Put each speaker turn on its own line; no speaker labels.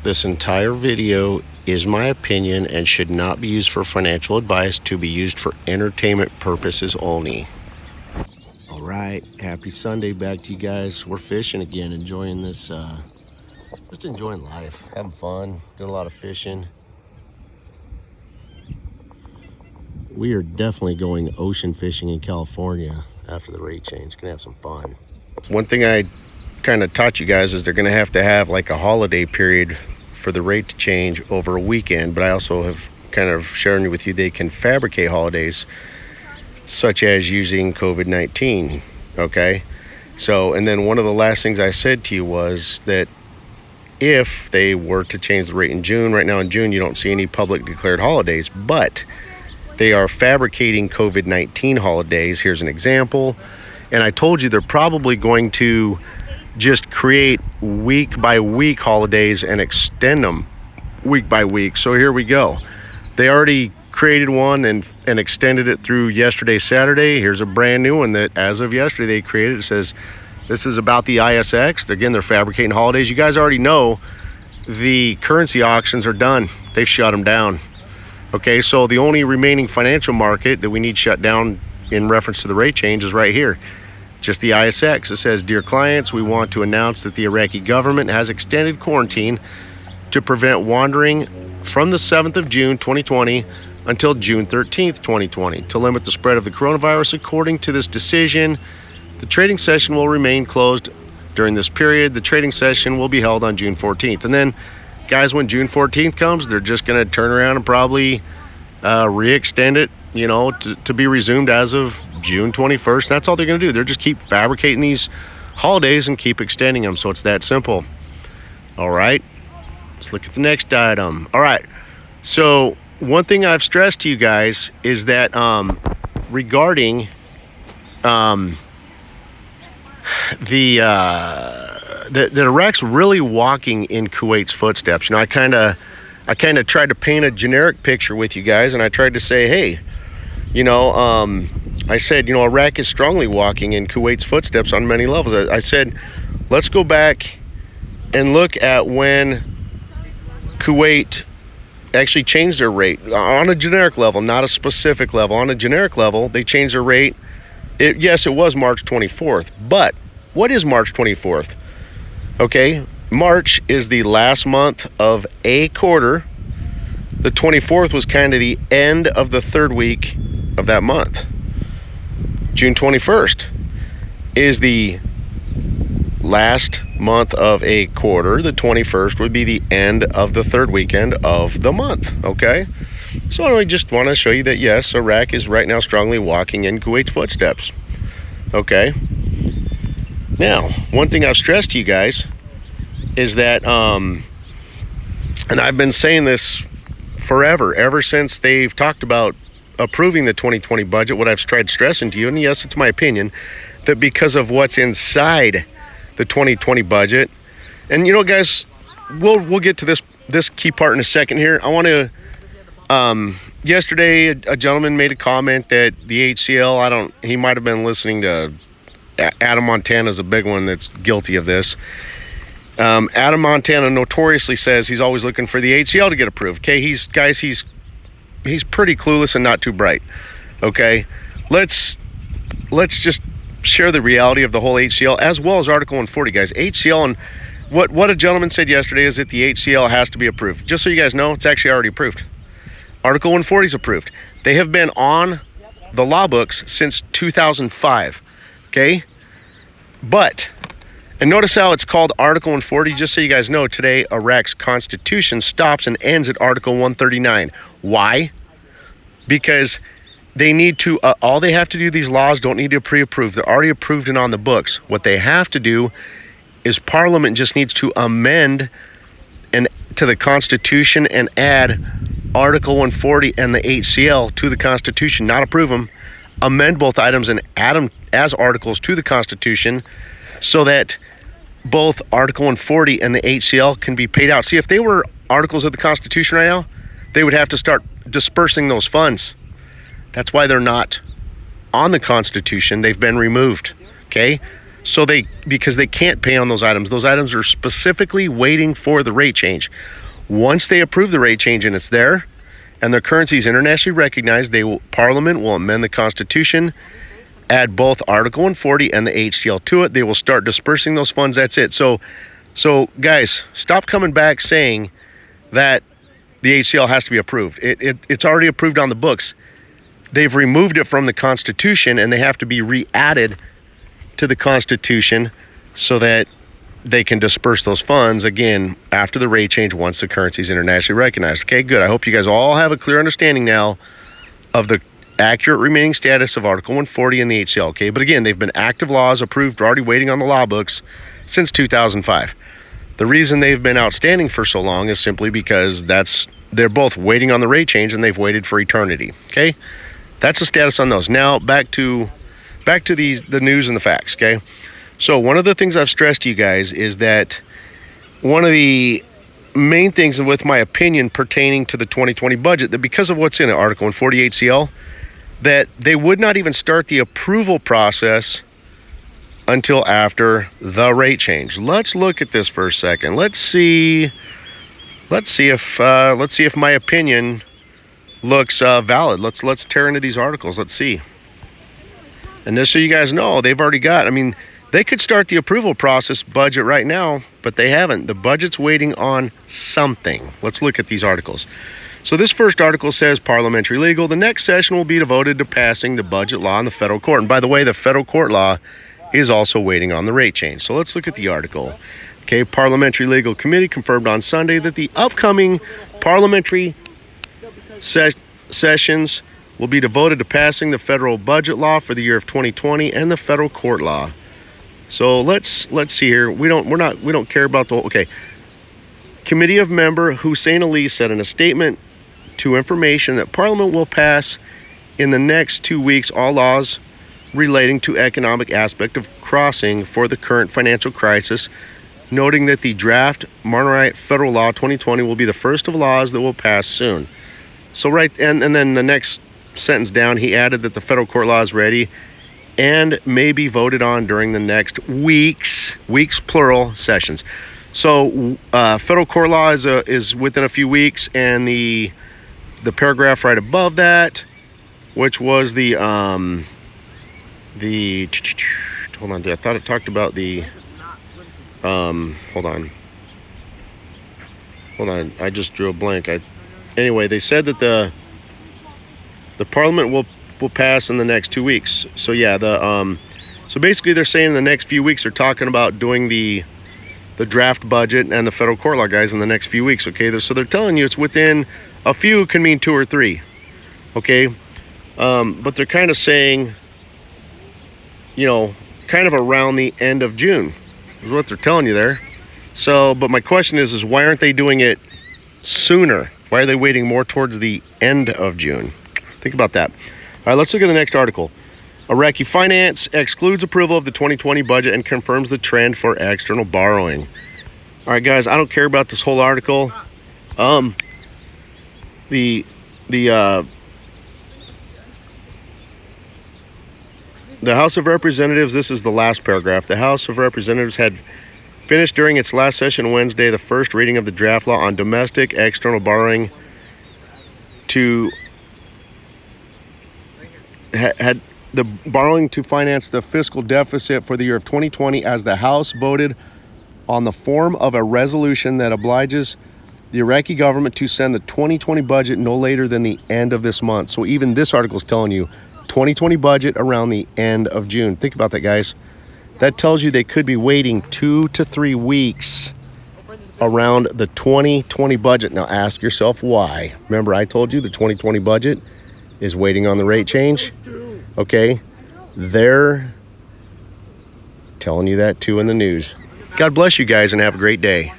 This entire video is my opinion and should not be used for financial advice, to be used for entertainment purposes only. All right, happy Sunday back to you guys. We're fishing again, enjoying this, just enjoying life, having fun, doing a lot of fishing. We are definitely going ocean fishing in California after the rate change. Gonna have some fun. One thing I kind of taught you guys is they're gonna have to have like a holiday period for the rate to change over a weekend, but I also have kind of sharing with you they can fabricate holidays, such as using COVID-19. Okay, so, and then one of the last things I said to you was that if they were to change the rate in June, right now in June you don't see any public declared holidays, but they are fabricating COVID-19 holidays. Here's an example. And I told you they're probably going to just create week by week holidays and extend them week by week. So here we go. They already created one and extended it through yesterday, Saturday. Here's a brand new one that as of yesterday they created. It says this is about the ISX. Again, they're fabricating holidays. You guys already know the currency auctions are done. They've shut them down. Okay, so the only remaining financial market that we need shut down in reference to the rate change is right here, just the ISX. It says, dear clients, we want to announce that the Iraqi government has extended quarantine to prevent wandering from the 7th of June 2020 until June 13th 2020 to limit the spread of the coronavirus. According to this decision, the trading session will remain closed during this period. The trading session will be held on June 14th. And then guys, when June 14th comes, they're just going to turn around and probably re-extend it, you know, to be resumed as of June 21st. That's all they're going to do. They're just keep fabricating these holidays and keep extending them. So it's that simple. All right, let's look at the next item. All right, so one thing I've stressed to you guys is that regarding that Iraq's really walking in Kuwait's footsteps. You know, I kind of tried to paint a generic picture with you guys, and I tried to say, hey, you know, I said, you know, Iraq is strongly walking in Kuwait's footsteps on many levels. I said, let's go back and look at when Kuwait actually changed their rate on a generic level, not a specific level. On a generic level, they changed their rate. Yes, it was March 24th, but what is March 24th? Okay, March is the last month of a quarter. The 24th was kind of the end of the third week of that month. June 21st is the last month of a quarter. The 21st would be the end of the third weekend of the month, okay? So I just want to show you that, yes, Iraq is right now strongly walking in Kuwait's footsteps, okay? Now, one thing I've stressed to you guys is that, and I've been saying this forever, ever since they've talked about approving the 2020 budget, what I've tried stressing to you, and yes, it's my opinion, that because of what's inside the 2020 budget, and you know, guys, we'll get to this key part in a second here. I want to, yesterday, a gentleman made a comment that the HCL, he might have been listening to Adam Montana's a big one that's guilty of this. Adam Montana notoriously says he's always looking for the HCL to get approved. Okay, he's pretty clueless and not too bright. Okay, let's just share the reality of the whole HCL as well as Article 140, guys. HCL, and what a gentleman said yesterday is that the HCL has to be approved. Just so you guys know, it's actually already approved. Article 140 is approved. They have been on the law books since 2005. Okay, but, and notice how it's called Article 140, just so you guys know, today Iraq's constitution stops and ends at Article 139. Why? Because they need to, all they have to do, these laws don't need to pre-approve. They're already approved and on the books. What they have to do is Parliament just needs to amend to the Constitution and add Article 140 and the HCL to the Constitution, not approve them. Amend both items and add them as articles to the Constitution so that both Article 140 and the HCL can be paid out. See, if they were articles of the Constitution right now, they would have to start dispersing those funds. That's why they're not on the Constitution. They've been removed, okay? So because they can't pay on those items. Those items are specifically waiting for the rate change. Once they approve the rate change and it's there, and their currency is internationally recognized, Parliament will amend the Constitution, add both Article 140 and the HCL to it. They will start dispersing those funds. That's it. So guys, stop coming back saying that the HCL has to be approved. It's already approved on the books. They've removed it from the Constitution, and they have to be re-added to the Constitution so that they can disperse those funds again after the rate change once the currency is internationally recognized. Okay, good. I hope you guys all have a clear understanding now of the accurate remaining status of Article 140 in the HCL. Okay, but again, they've been active laws approved, already waiting on the law books since 2005. The reason they've been outstanding for so long is simply because they're both waiting on the rate change, and they've waited for eternity. Okay, that's the status on those. Now back to the news and the facts. Okay, so one of the things I've stressed to you guys is that one of the main things with my opinion pertaining to the 2020 budget, that because of what's in it, Article 140 HCL, that they would not even start the approval process until after the rate change. Let's look at this for a second. Let's see if my opinion looks valid. Let's tear into these articles. Let's see. And just so you guys know, they've already got, I mean, they could start the approval process budget right now, but they haven't. The budget's waiting on something. Let's look at these articles. So this first article says parliamentary legal. The next session will be devoted to passing the budget law in the federal court. And by the way, the federal court law is also waiting on the rate change. So let's look at the article. Okay, Parliamentary Legal Committee confirmed on Sunday that the upcoming parliamentary sessions will be devoted to passing the federal budget law for the year of 2020 and the federal court law. So let's see here. We don't care about the okay. Committee of Member Hussein Ali said in a statement to Information that Parliament will pass in the next 2 weeks all laws relating to economic aspect of crossing for the current financial crisis, noting that the draft Monterey Federal Law 2020 will be the first of laws that will pass soon. So and then the next sentence down, he added that the federal court law is ready and may be voted on during the next weeks plural sessions. So federal court law is within a few weeks, and the paragraph right above that, which was the hold on, I thought it talked about the hold on, I just drew a blank. Anyway, they said that the Parliament will pass in the next 2 weeks. So yeah, so basically they're saying in the next few weeks they're talking about doing the draft budget and the federal court law, guys, in the next few weeks. Okay, so they're telling you it's within a few, can mean 2 or 3. Okay, but they're kind of saying, kind of around the end of June is what they're telling you there. So, but my question is why aren't they doing it sooner? Why are they waiting more towards the end of June? Think about that. All right, let's look at the next article. Iraqi finance excludes approval of the 2020 budget and confirms the trend for external borrowing. All right, guys, I don't care about this whole article. The House of Representatives, this is the last paragraph. The House of Representatives had finished during its last session Wednesday the first reading of the draft law on domestic external borrowing had the borrowing to finance the fiscal deficit for the year of 2020, as the House voted on the form of a resolution that obliges the Iraqi government to send the 2020 budget no later than the end of this month. So even this article is telling you 2020 budget around the end of June. Think about that, guys. That tells you they could be waiting 2 to 3 weeks around the 2020 budget. Now ask yourself why. Remember, I told you the 2020 budget is waiting on the rate change. Okay, they're telling you that too in the news. God bless you guys and have a great day.